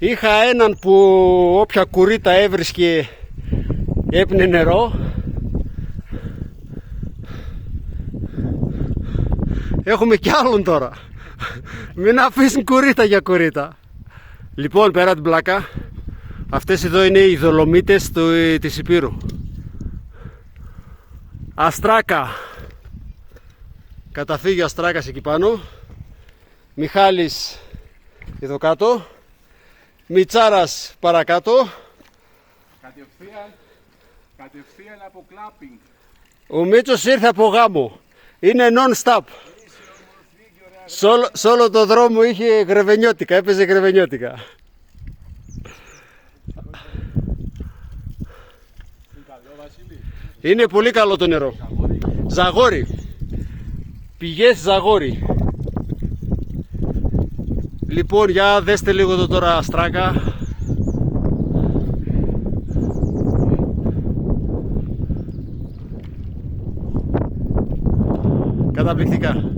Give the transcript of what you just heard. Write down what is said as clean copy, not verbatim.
Είχα έναν που όποια κουρίτα έβρισκε έπινε νερό. Έχουμε κι άλλον τώρα. Μην αφήσουν κουρίτα για κουρίτα. Λοιπόν, πέρα την πλάκα, αυτές εδώ είναι οι Δολομίτες της Υπήρου. Αστράκα. Καταφύγιο Αστράκας εκεί πάνω. Μιχάλης εδώ κάτω. Μιτσάρας παρακάτω. Κατευθείαν από κλάπινγκ. Ο Μίτσος ήρθε από γάμο. Είναι non-stop. Σ' όλο το δρόμο είχε γρεβενιώτικα, έπαιζε γρεβενιώτικα. Είναι πολύ καλό το νερό. Ζαγόρι. Πηγές Ζαγόρι. Λοιπόν, για δέστε λίγο εδώ τώρα Αστράκα. Καταπληκτικά.